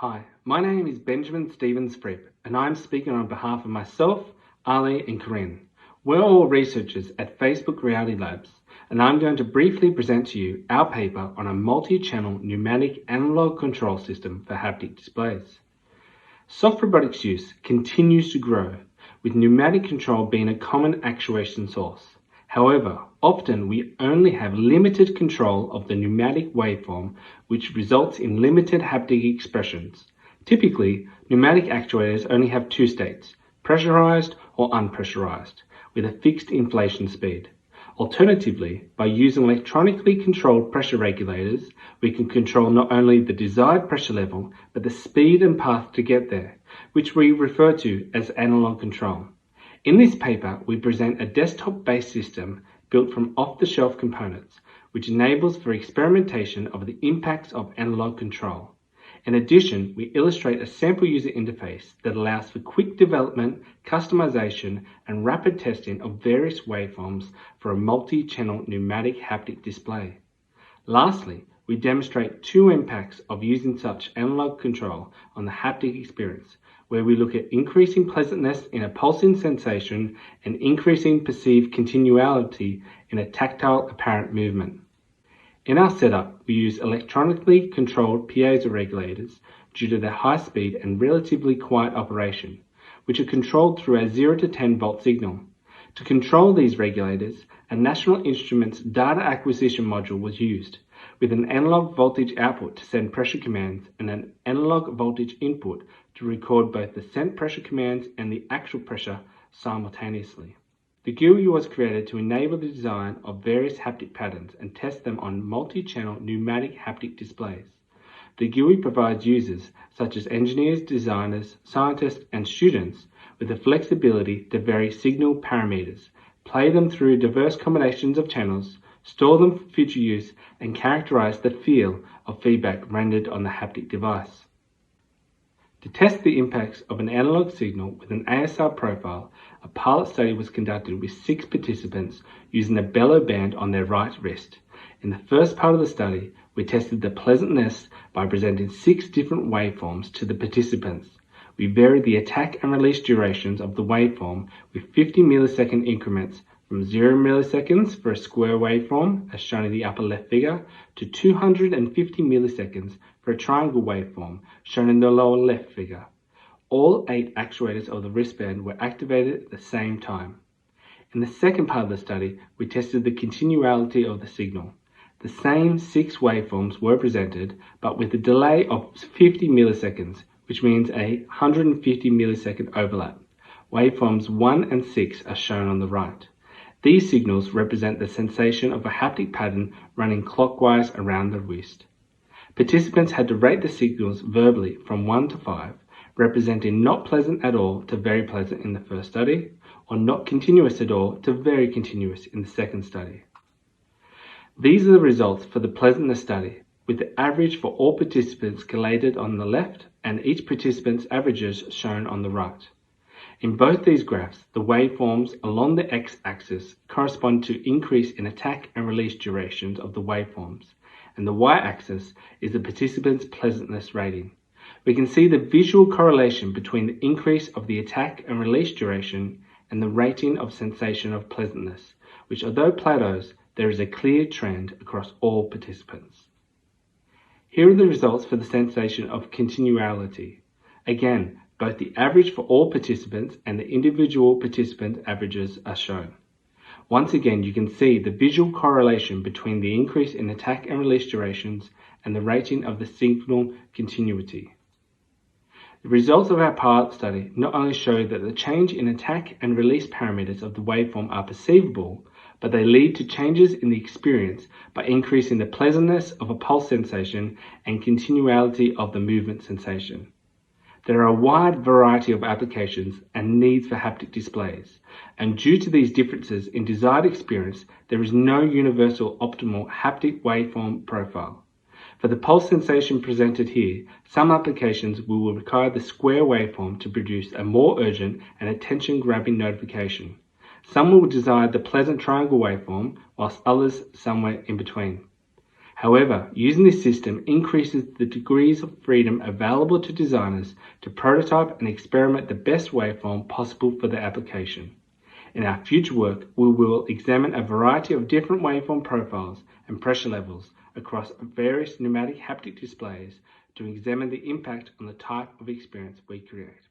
Hi, my name is Benjamin Stephens-Fripp, and I'm speaking on behalf of myself, Ali, and Carine. We're all researchers at Facebook Reality Labs, and I'm going to briefly present to you our paper on a multi-channel pneumatic analog control system for haptic displays. Soft robotics use continues to grow, with pneumatic control being a common actuation source. However, often we only have limited control of the pneumatic waveform, which results in limited haptic expressions. Typically, pneumatic actuators only have two states, pressurized or unpressurized, with a fixed inflation speed. Alternatively, by using electronically controlled pressure regulators, we can control not only the desired pressure level, but the speed and path to get there, which we refer to as analog control. In this paper, we present a desktop-based system built from off-the-shelf components, which enables for experimentation of the impacts of analog control. In addition, we illustrate a sample user interface that allows for quick development, customization, and rapid testing of various waveforms for a multi-channel pneumatic haptic display. Lastly, we demonstrate two impacts of using such analog control on the haptic experience, where we look at increasing pleasantness in a pulsing sensation and increasing perceived continuality in a tactile apparent movement. In our setup, we use electronically controlled piezo regulators due to their high speed and relatively quiet operation, which are controlled through a 0 to 10 volt signal. To control these regulators, a National Instruments data acquisition module was used, with an analog voltage output to send pressure commands and an analog voltage input to record both the sent pressure commands and the actual pressure simultaneously. The GUI was created to enable the design of various haptic patterns and test them on multi-channel pneumatic haptic displays. The GUI provides users, such as engineers, designers, scientists, and students, with the flexibility to vary signal parameters, play them through diverse combinations of channels, store them for future use, and characterize the feel of feedback rendered on the haptic device. To test the impacts of an analog signal with an ASR profile, a pilot study was conducted with 6 participants using a bellow band on their right wrist. In the first part of the study, we tested the pleasantness by presenting 6 different waveforms to the participants. We varied the attack and release durations of the waveform with 50 millisecond increments from 0 milliseconds for a square waveform, as shown in the upper left figure, to 250 milliseconds for a triangle waveform, shown in the lower left figure. All 8 actuators of the wristband were activated at the same time. In the second part of the study, we tested the continuality of the signal. The same 6 waveforms were presented, but with a delay of 50 milliseconds, which means a 150 millisecond overlap. Waveforms 1 and 6 are shown on the right. These signals represent the sensation of a haptic pattern running clockwise around the wrist. Participants had to rate the signals verbally from 1 to 5, representing not pleasant at all to very pleasant in the first study, or not continuous at all to very continuous in the second study. These are the results for the Pleasantness Study, with the average for all participants collated on the left and each participant's averages shown on the right. In both these graphs, the waveforms along the x-axis correspond to increase in attack and release durations of the waveforms, and the y-axis is the participant's pleasantness rating. We can see the visual correlation between the increase of the attack and release duration and the rating of sensation of pleasantness, which although plateaus, there is a clear trend across all participants. Here are the results for the sensation of continuality. Again, both the average for all participants and the individual participant averages are shown. Once again, you can see the visual correlation between the increase in attack and release durations and the rating of the signal continuity. The results of our pilot study not only show that the change in attack and release parameters of the waveform are perceivable, but they lead to changes in the experience by increasing the pleasantness of a pulse sensation and continuality of the movement sensation. There are a wide variety of applications and needs for haptic displays, and due to these differences in desired experience, there is no universal optimal haptic waveform profile. For the pulse sensation presented here, some applications will require the square waveform to produce a more urgent and attention-grabbing notification. Some will desire the pleasant triangle waveform, whilst others somewhere in between. However, using this system increases the degrees of freedom available to designers to prototype and experiment the best waveform possible for their application. In our future work, we will examine a variety of different waveform profiles and pressure levels across various pneumatic haptic displays to examine the impact on the type of experience we create.